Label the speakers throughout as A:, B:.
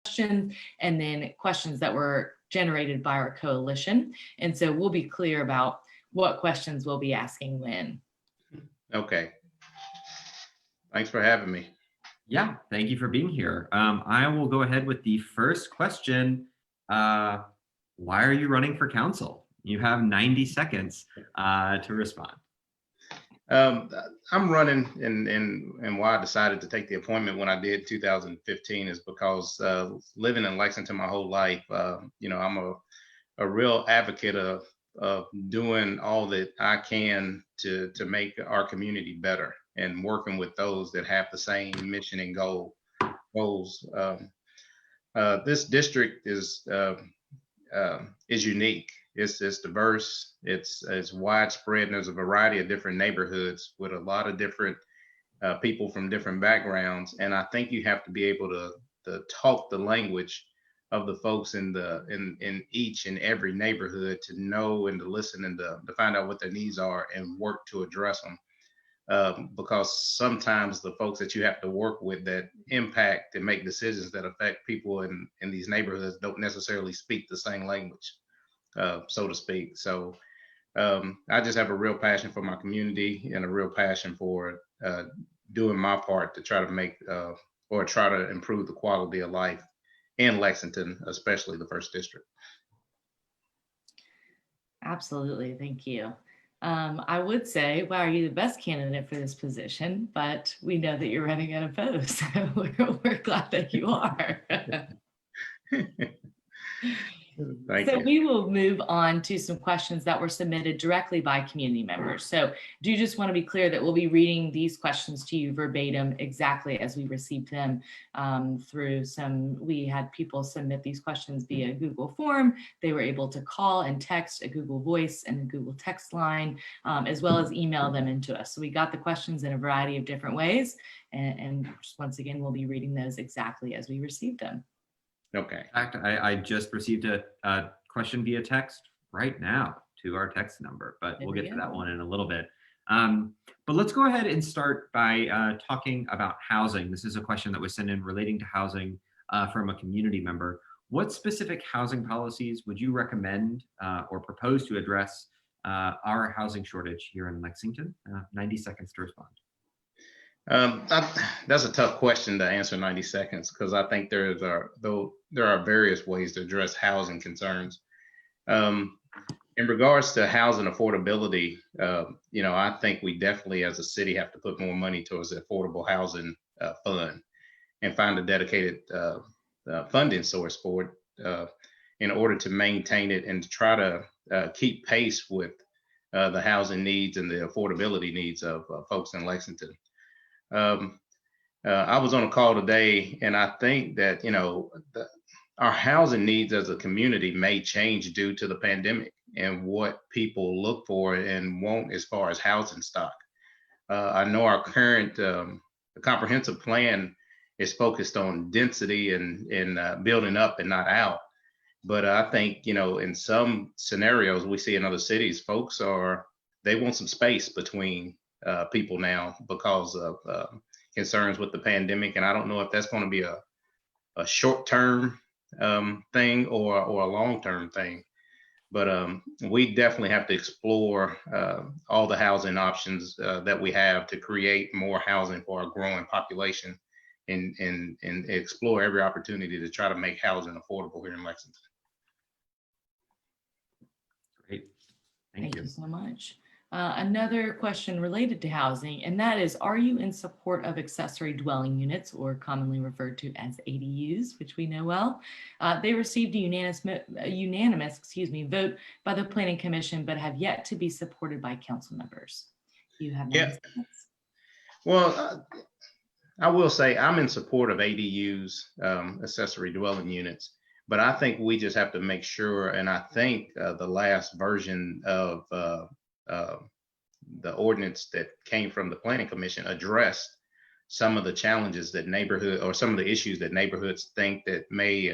A: questions and then questions that were generated by our coalition. And so we'll be clear about what questions we'll be asking when.
B: Okay. Thanks for having me.
C: Yeah, thank you for being here. I will go ahead with the first question. Why are you running for council? You have 90 seconds to respond.
B: I'm running, and why I decided to take the appointment when I did 2015 is because living in Lexington my whole life, I'm a real advocate of doing all that I can to make our community better and working with those that have the same mission and goals. This district is unique. It's diverse. It's widespread, and there's a variety of different neighborhoods with a lot of different people from different backgrounds. And I think you have to be able to talk the language of the folks in each and every neighborhood to know and to listen and to find out what their needs are and work to address them. Because sometimes the folks that you have to work with that impact and make decisions that affect people in these neighborhoods don't necessarily speak the same language, so to speak. So I just have a real passion for my community and a real passion for doing my part to try to make or try to improve the quality of life in Lexington, especially the first district.
A: Absolutely, thank you. I would say, wow, are you the best candidate for this position? But we know that you're running unopposed, so we're glad that you are.
B: Thank you.
A: We will move on to some questions that were submitted directly by community members. So do just want to be clear that we'll be reading these questions to you verbatim exactly as we received them we had people submit these questions via Google form. They were able to call and text a Google Voice and a Google text line, as well as email them into us. So we got the questions in a variety of different ways. And just once again, we'll be reading those exactly as we received them.
B: Okay.
C: In fact, I just received a question via text right now to our text number, but we'll get to that one in a little bit. But let's go ahead and start by talking about housing. This is a question that was sent in relating to housing from a community member. What specific housing policies would you recommend or propose to address our housing shortage here in Lexington? 90 seconds to respond.
B: That's a tough question to answer 90 seconds because I think there are various ways to address housing concerns. In regards to housing affordability, I think we definitely as a city have to put more money towards the affordable housing fund and find a dedicated funding source for it in order to maintain it and to try to keep pace with the housing needs and the affordability needs of folks in Lexington. I was on a call today, and I think that our housing needs as a community may change due to the pandemic and what people look for and want as far as housing stock. I know our current comprehensive plan is focused on density and building up and not out. But I think in some scenarios we see in other cities, folks they want some space between people now because of concerns with the pandemic. And I don't know if that's going to be a short-term thing or a long-term thing. But we definitely have to explore all the housing options that we have to create more housing for our growing population and explore every opportunity to try to make housing affordable here in Lexington.
C: Great. Thank you
A: so much. Another question related to housing, and that is, are you in support of accessory dwelling units, or commonly referred to as ADUs, which we know well? They received a unanimous vote by the Planning Commission, but have yet to be supported by council members. You have 9 seconds.
B: Well, I will say I'm in support of ADUs, accessory dwelling units, but I think we just have to make sure, and I think the last version of the ordinance that came from the Planning Commission addressed some of the challenges that some of the issues that neighborhoods think that may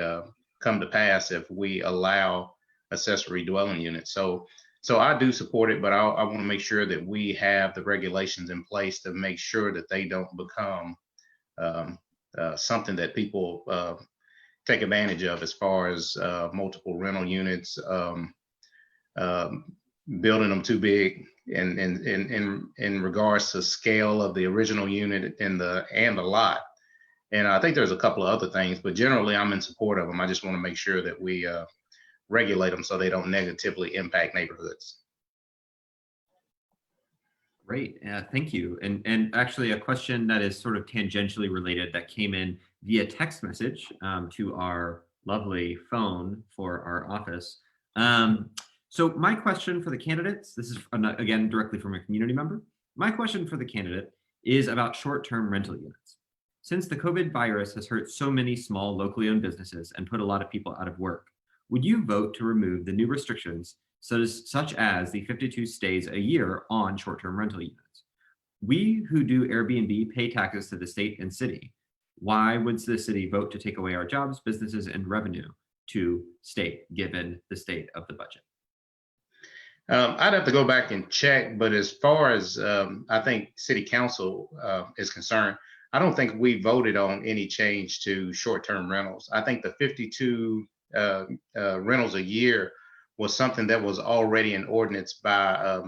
B: come to pass if we allow accessory dwelling units. So I do support it, but I want to make sure that we have the regulations in place to make sure that they don't become something that people take advantage of as far as multiple rental units, building them too big in regards to scale of the original unit and the lot. And I think there's a couple of other things, but generally I'm in support of them. I just want to make sure that we regulate them so they don't negatively impact neighborhoods.
C: Great, thank you. And actually a question that is sort of tangentially related that came in via text message to our lovely phone for our office. So my question for the candidates, this is again directly from a community member. My question for the candidate is about short-term rental units. Since the COVID virus has hurt so many small locally owned businesses and put a lot of people out of work, would you vote to remove the new restrictions such as the 52 stays a year on short-term rental units? We who do Airbnb pay taxes to the state and city. Why would the city vote to take away our jobs, businesses, and revenue to state, given the state of the budget?
B: I'd have to go back and check, but as far as I think city council is concerned, I don't think we voted on any change to short-term rentals. I think the 52 rentals a year was something that was already an ordinance by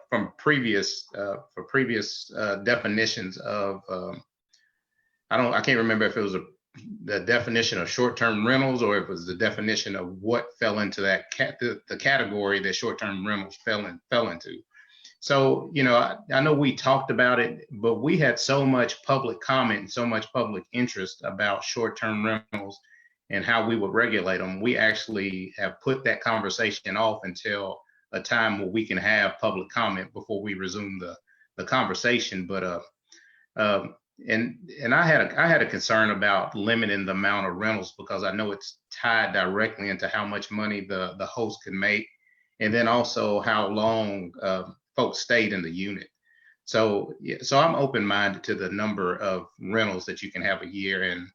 B: from previous definitions of I can't remember if it was the definition of short-term rentals or if it was the definition of what fell into that the category that short-term rentals fell into. So, you know, I know we talked about it, but we had so much public comment and so much public interest about short-term rentals and how we would regulate them. We actually have put that conversation off until a time where we can have public comment before we resume the conversation. But and I had a concern about limiting the amount of rentals because I know it's tied directly into how much money the host can make, and then also how long folks stayed in the unit. So I'm open-minded to the number of rentals that you can have a year, and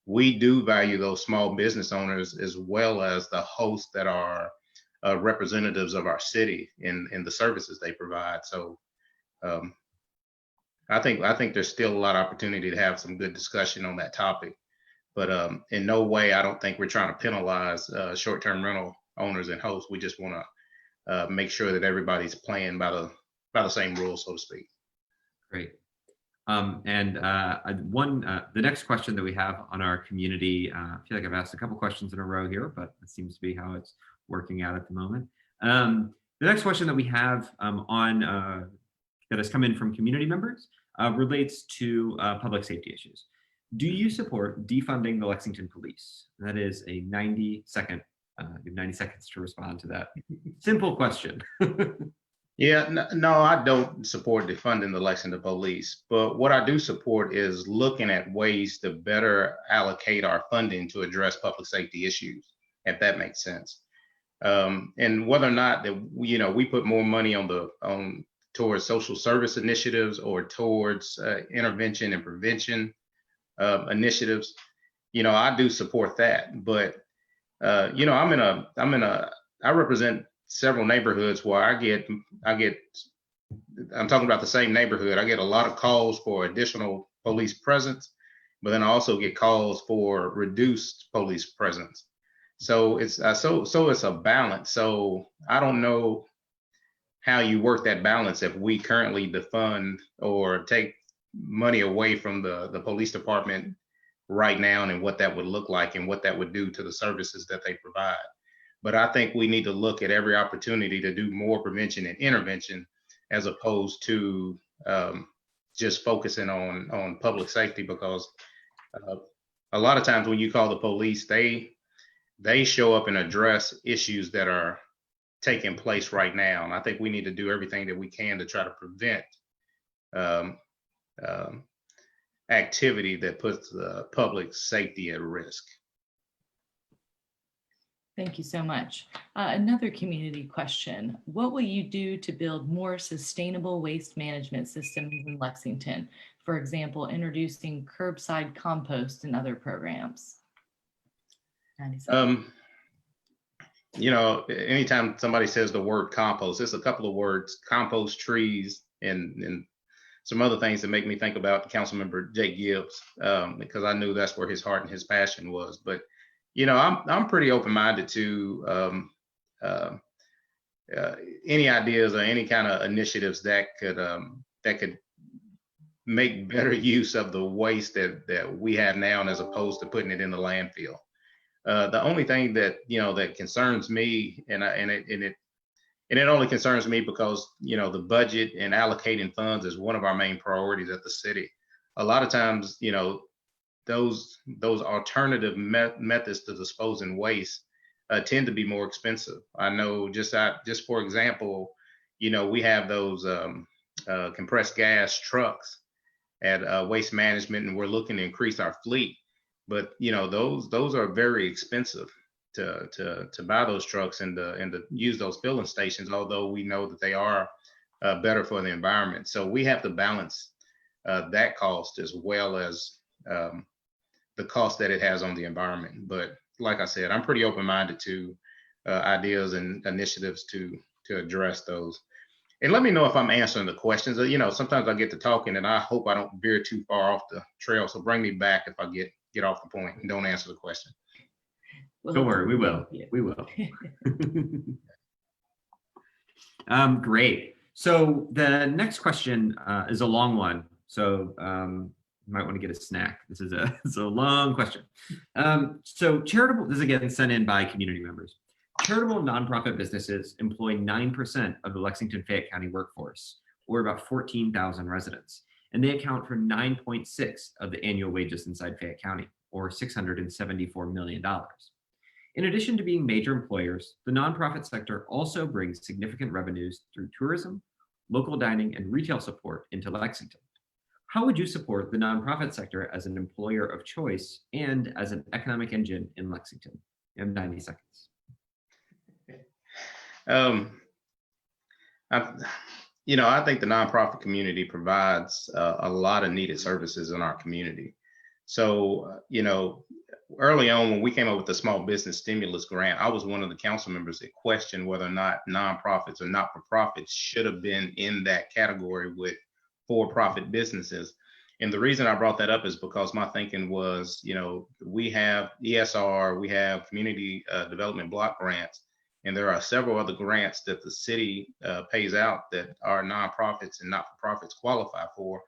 B: we do value those small business owners as well as the hosts that are representatives of our city in the services they provide. So I think there's still a lot of opportunity to have some good discussion on that topic, but in no way I don't think we're trying to penalize short-term rental owners and hosts. We just want to make sure that everybody's playing by the same rules, so to speak.
C: Great. The next question that we have on our community, I feel like I've asked a couple questions in a row here, but it seems to be how it's working out at the moment. The next question that we have that has come in from community members relates to public safety issues. Do you support defunding the Lexington police? That is a 90-second, you have 90 seconds to respond to that simple question.
B: Yeah, no, I don't support defunding the Lexington police, but what I do support is looking at ways to better allocate our funding to address public safety issues, if that makes sense. And whether or not that, you know, we put more money towards social service initiatives or towards intervention and prevention initiatives, you know, I do support that. But you know, I represent several neighborhoods where I'm talking about the same neighborhood. I get a lot of calls for additional police presence, but then I also get calls for reduced police presence. So it's it's a balance. So I don't know how you work that balance if we currently defund or take money away from the police department right now, and what that would look like and what that would do to the services that they provide. But I think we need to look at every opportunity to do more prevention and intervention as opposed to just focusing on public safety, because a lot of times when you call the police, they show up and address issues that are taking place right now. And I think we need to do everything that we can to try to prevent activity that puts the public safety at risk.
A: Thank you so much. Another community question. What will you do to build more sustainable waste management systems in Lexington? For example, introducing curbside compost and other programs.
B: You know, anytime somebody says the word compost, there's a couple of words: compost, trees, and some other things that make me think about Councilmember Jake Gibbs, because I knew that's where his heart and his passion was. But I'm pretty open-minded to any ideas or any kind of initiatives that could make better use of the waste that we have now, as opposed to putting it in the landfill. The only thing that that concerns me, and it only concerns me because the budget and allocating funds is one of our main priorities at the city. A lot of times, those alternative methods to disposing waste tend to be more expensive. I know, just for example, we have those compressed gas trucks at Waste Management, and we're looking to increase our fleet. But those are very expensive to buy those trucks and to use those filling stations, although we know that they are better for the environment. So we have to balance that cost as well as the cost that it has on the environment. But like I said, I'm pretty open-minded to ideas and initiatives to address those. And let me know if I'm answering the questions. Sometimes I get to talking and I hope I don't veer too far off the trail. So bring me back if I get off the point and don't answer the question.
C: Don't worry, we will. We will. Great. So the next question is a long one. So you might want to get a snack. This is a long question. So charitable, this is again sent in by community members. Charitable nonprofit businesses employ 9% of the Lexington Fayette County workforce, or about 14,000 residents, and they account for 9.6% of the annual wages inside Fayette County, or $674 million. In addition to being major employers, the nonprofit sector also brings significant revenues through tourism, local dining, and retail support into Lexington. How would you support the nonprofit sector as an employer of choice and as an economic engine in Lexington? You have 90 seconds.
B: I think the nonprofit community provides a lot of needed services in our community. So, early on when we came up with the small business stimulus grant, I was one of the council members that questioned whether or not nonprofits or not-for-profits should have been in that category with for-profit businesses. And the reason I brought that up is because my thinking was, we have ESR, we have community development block grants, and there are several other grants that the city pays out that our nonprofits and not-for-profits qualify for.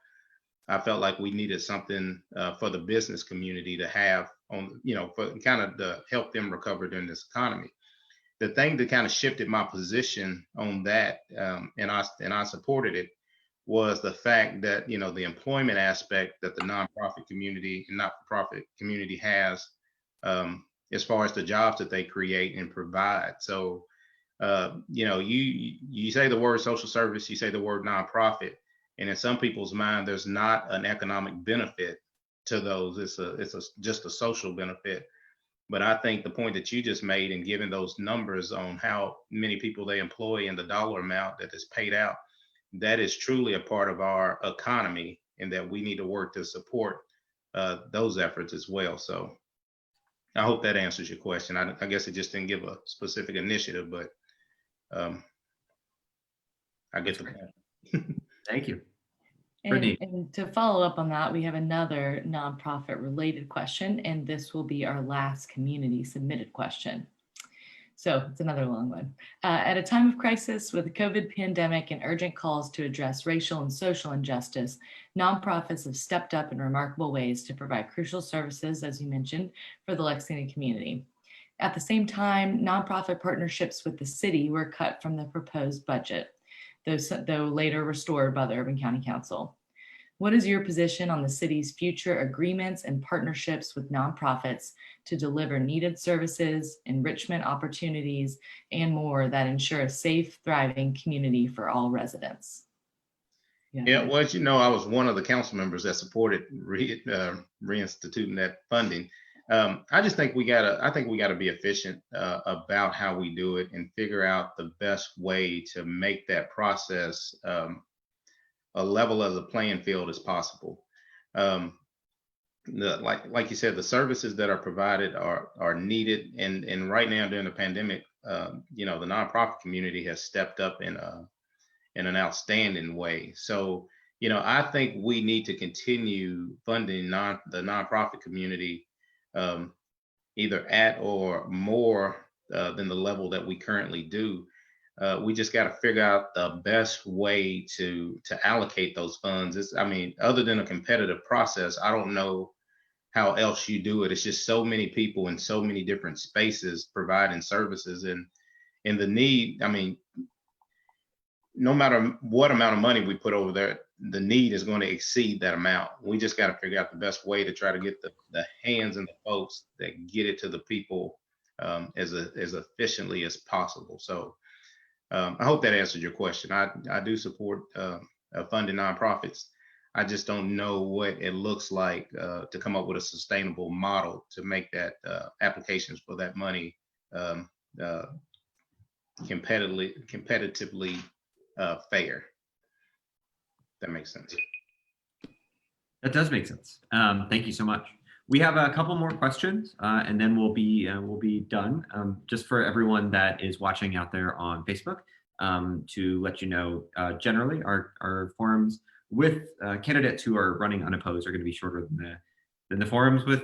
B: I felt like we needed something for the business community to have on, for kind of to help them recover during this economy. The thing that kind of shifted my position on that, and I supported it, was the fact that, the employment aspect that the nonprofit community and not-for-profit community has, as far as the jobs that they create and provide. So, you say the word social service, you say the word nonprofit, and in some people's mind, there's not an economic benefit to those. It's just a social benefit. But I think the point that you just made in giving those numbers on how many people they employ and the dollar amount that is paid out, that is truly a part of our economy, and that we need to work to support those efforts as well. So I hope that answers your question. I guess it just didn't give a specific initiative, but I get the point.
C: Thank you.
A: And to follow up on that, we have another nonprofit related question, and this will be our last community submitted question. So it's another long one. At a time of crisis with the COVID pandemic and urgent calls to address racial and social injustice, nonprofits have stepped up in remarkable ways to provide crucial services, as you mentioned, for the Lexington community. At the same time, nonprofit partnerships with the city were cut from the proposed budget, though later restored by the Urban County Council. What is your position on the city's future agreements and partnerships with nonprofits to deliver needed services, enrichment opportunities, and more that ensure a safe, thriving community for all residents?
B: Yeah, well, I was one of the council members that supported reinstituting that funding. I just think we gotta be efficient about how we do it and figure out the best way to make that process a level of the playing field as possible. Like you said, the services that are provided are needed, and right now during the pandemic, the nonprofit community has stepped up in an outstanding way. So, I think we need to continue funding the nonprofit community, either at or more than the level that we currently do. We just got to figure out the best way to allocate those funds. Other than a competitive process, I don't know how else you do it. It's just so many people in so many different spaces providing services, and the need. No matter what amount of money we put over there, the need is going to exceed that amount. We just got to figure out the best way to try to get the hands and the folks that get it to the people as efficiently as possible. So I hope that answers your question. I do support funding nonprofits. I just don't know what it looks like to come up with a sustainable model to make that applications for that money competitively fair. That makes sense.
C: That does make sense. Thank you so much. We have a couple more questions, and then we'll be done. Just for everyone that is watching out there on Facebook, to let you know, generally our forums with candidates who are running unopposed are going to be shorter than the forums with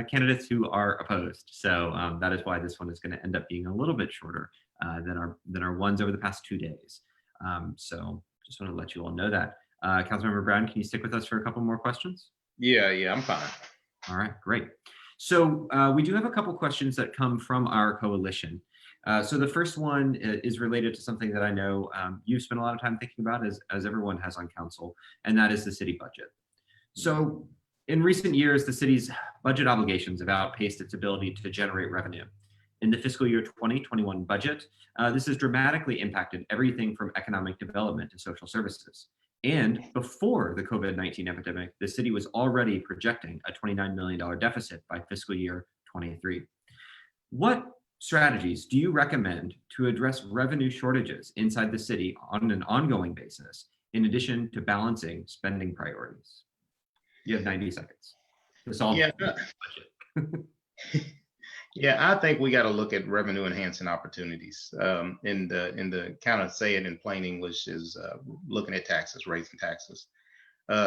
C: candidates who are opposed. So that is why this one is going to end up being a little bit shorter than our ones over the past 2 days. So just want to let you all know that. Councilmember Brown, can you stick with us for a couple more questions?
B: Yeah, I'm fine.
C: All right, great. So we do have a couple questions that come from our coalition. So the first one is related to something that I know you've spent a lot of time thinking about, as everyone has on council, and that is the city budget. So in recent years, the city's budget obligations have outpaced its ability to generate revenue. In the fiscal year 2021 budget, this has dramatically impacted everything from economic development to social services. And before the COVID-19 epidemic, the city was already projecting a $29 million deficit by fiscal year 23. What strategies do you recommend to address revenue shortages inside the city on an ongoing basis, in addition to balancing spending priorities? You have 90 seconds to solve the budget.
B: Yeah, I think we got to look at revenue enhancing opportunities. In the kind of say it in plain English is looking at taxes, raising taxes.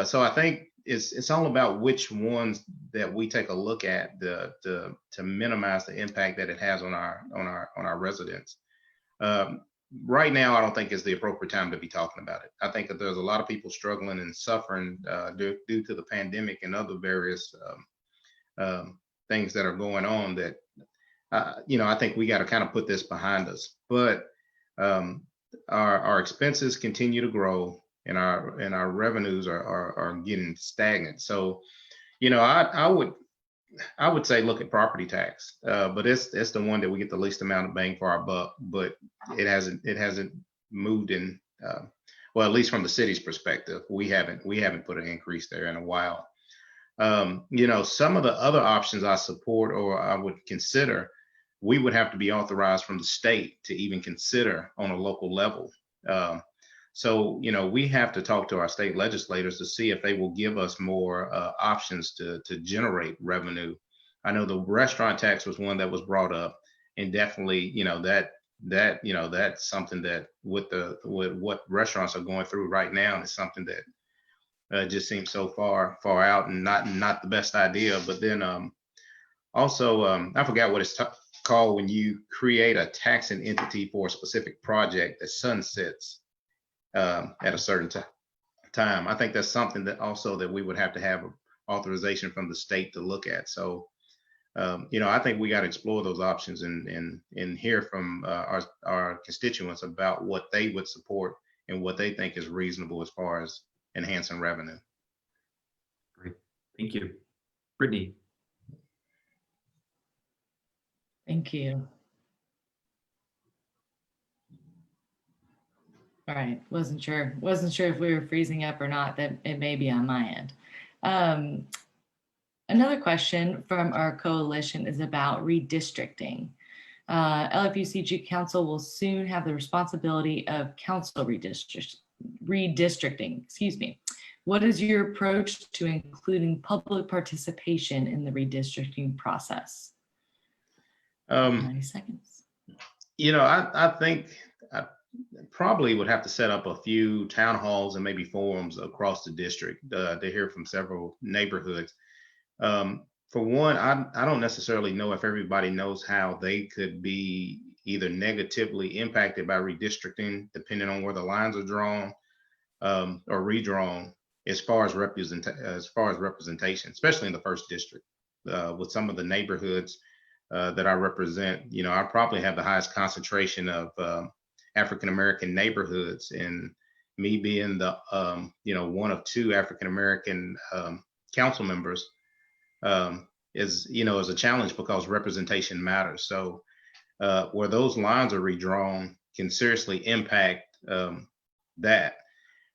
B: So I think it's all about which ones that we take a look at to minimize the impact that it has on our residents. Right now, I don't think it's the appropriate time to be talking about it. I think that there's a lot of people struggling and suffering due to the pandemic and other various things that are going on that, I think we got to kind of put this behind us. But our expenses continue to grow, and our revenues are getting stagnant. So, I would say look at property tax, but it's the one that we get the least amount of bang for our buck. But it hasn't moved in. Well, at least from the city's perspective, we haven't put an increase there in a while. Some of the other options I support or I would consider, we would have to be authorized from the state to even consider on a local level. So, we have to talk to our state legislators to see if they will give us more options to generate revenue. I know the restaurant tax was one that was brought up, and definitely, that's something that with what restaurants are going through right now is something that just seems so far out and not the best idea. But then also, I forgot what it's called when you create a taxing entity for a specific project that sunsets at a certain time. I think that's something that also that we would have to have authorization from the state to look at. So, I think we got to explore those options and hear from our constituents about what they would support and what they think is reasonable as far as enhancing revenue.
C: Great, thank you. Brittany.
A: Thank you. All right, wasn't sure if we were freezing up or not. That it may be on my end. Another question from our coalition is about redistricting. LFUCG Council will soon have the responsibility of council redistricting. Excuse me. What is your approach to including public participation in the redistricting process? 90 seconds.
B: I think probably would have to set up a few town halls and maybe forums across the district to hear from several neighborhoods. For one, I don't necessarily know if everybody knows how they could be either negatively impacted by redistricting, depending on where the lines are drawn or redrawn, as far as representation, especially in the first district. With some of the neighborhoods that I represent, I probably have the highest concentration of African American neighborhoods, and me being the one of two African American council members is a challenge because representation matters. So where those lines are redrawn can seriously impact that.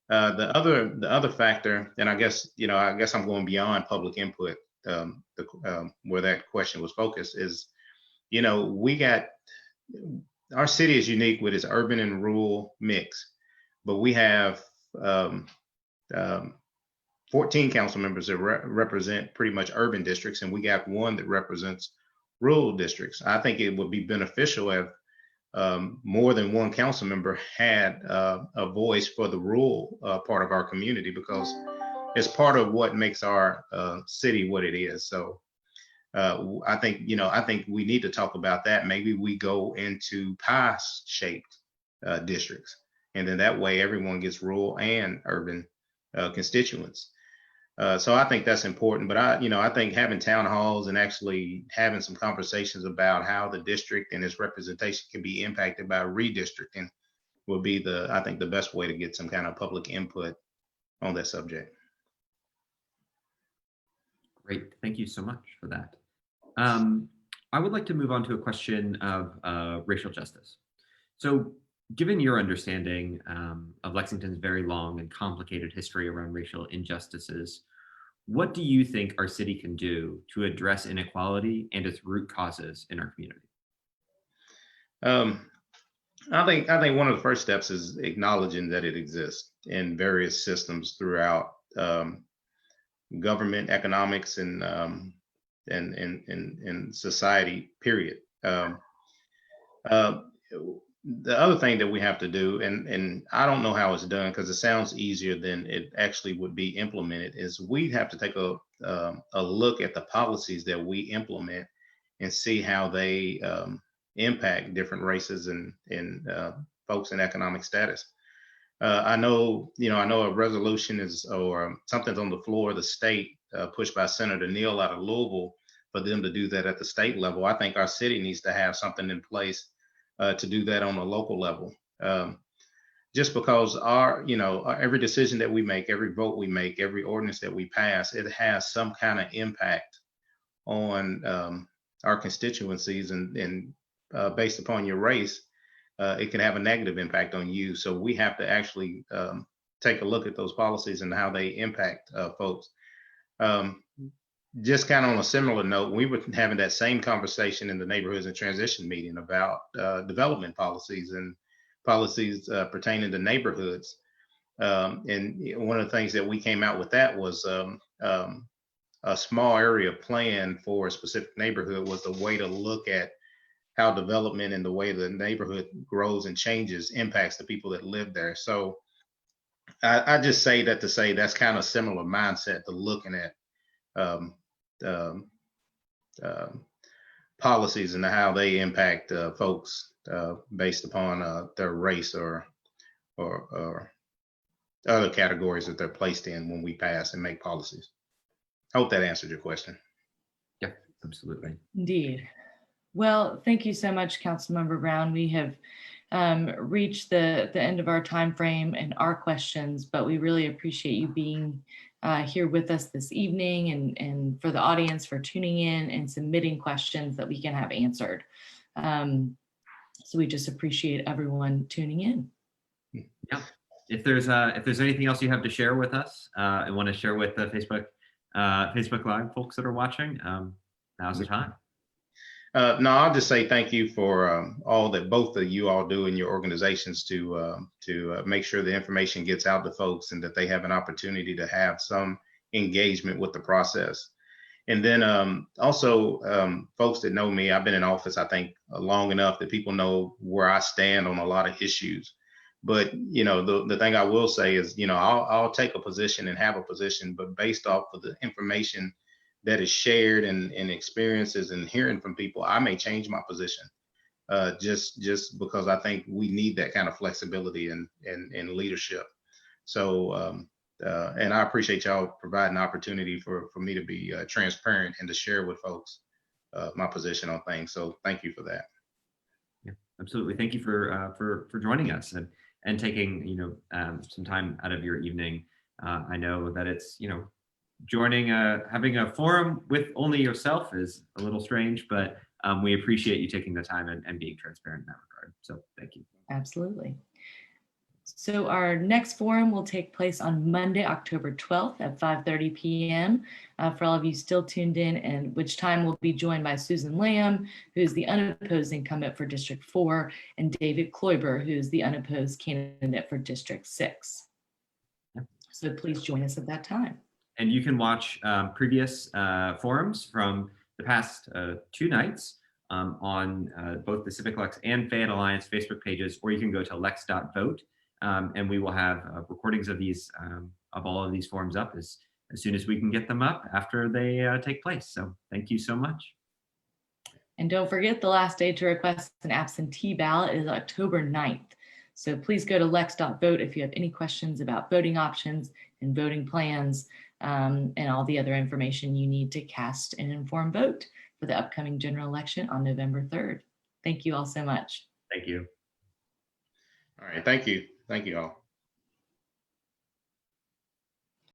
B: The other factor, and I guess I'm going beyond public input, where that question was focused, is our city is unique with its urban and rural mix, but we have 14 council members that represent pretty much urban districts, and we got one that represents rural districts. I think it would be beneficial if more than one council member had a voice for the rural part of our community, because it's part of what makes our city what it is. So I think we need to talk about that. Maybe we go into pie-shaped districts, and then that way everyone gets rural and urban constituents. So I think that's important. But I think having town halls and actually having some conversations about how the district and its representation can be impacted by redistricting will be the best way to get some kind of public input on that subject.
C: Great, thank you so much for that. I would like to move on to a question of racial justice. So given your understanding of Lexington's very long and complicated history around racial injustices, what do you think our city can do to address inequality and its root causes in our community?
B: I think one of the first steps is acknowledging that it exists in various systems throughout government, economics, and society, period. The other thing that we have to do, and I don't know how it's done because it sounds easier than it actually would be implemented, is we have to take a look at the policies that we implement and see how they impact different races and folks in economic status. I know a resolution or something's on the floor of the state pushed by Senator Neal out of Louisville for them to do that at the state level. I think our city needs to have something in place to do that on a local level. Just because every decision that we make, every vote we make, every ordinance that we pass, it has some kind of impact on our constituencies, and based upon your race, it can have a negative impact on you. So we have to actually take a look at those policies and how they impact folks. Just kind of on a similar note, we were having that same conversation in the neighborhoods and transition meeting about development policies and policies pertaining to neighborhoods. And one of the things that we came out with that was a small area plan for a specific neighborhood was the way to look at how development and the way the neighborhood grows and changes impacts the people that live there. So I just say that to say that's kind of similar mindset to looking at policies and how they impact folks based upon their race or other categories that they're placed in when we pass and make policies. I hope that answered your question.
C: Yeah, absolutely.
A: Indeed. Well, thank you so much, Councilmember Brown. We have reached the end of our time frame and our questions, but we really appreciate you being here with us this evening, and for the audience for tuning in and submitting questions that we can have answered. So we just appreciate everyone tuning in.
C: Yeah. If there's anything else you have to share with us and want to share with the Facebook Live folks that are watching, now's the time.
B: No, I'll just say thank you for all that both of you all do in your organizations to make sure the information gets out to folks and that they have an opportunity to have some engagement with the process. And then also folks that know me, I've been in office, I think, long enough that people know where I stand on a lot of issues. But, the thing I will say is, I'll take a position and have a position, but based off of the information that is shared and experiences and hearing from people, I may change my position. Just because I think we need that kind of flexibility and leadership. So, and I appreciate y'all providing the opportunity for me to be transparent and to share with folks my position on things. So thank you for that.
C: Yeah, absolutely. Thank you for joining us and taking some time out of your evening. I know that it's joining having a forum with only yourself is a little strange, but we appreciate you taking the time and being transparent in that regard. So thank you.
A: Absolutely. So our next forum will take place on Monday, October 12th at 5:30 p.m. For all of you still tuned in, and which time we'll be joined by Susan Lamb, who is the unopposed incumbent for District 4, and David Kloiber, who is the unopposed candidate for District 6.
C: Yep.
A: So please join us at that time.
C: And you can watch previous forums from the past 2 nights on both the CivicLex and Fayette Alliance Facebook pages, or you can go to lex.vote. And we will have recordings of these of all of these forums up as soon as we can get them up after they take place. So thank you so much.
A: And don't forget, the last day to request an absentee ballot is October 9th. So please go to lex.vote if you have any questions about voting options and voting plans and all the other information you need to cast an informed vote for the upcoming general election on November 3rd. Thank you all so much.
C: Thank you.
B: All right. Thank you. Thank you all.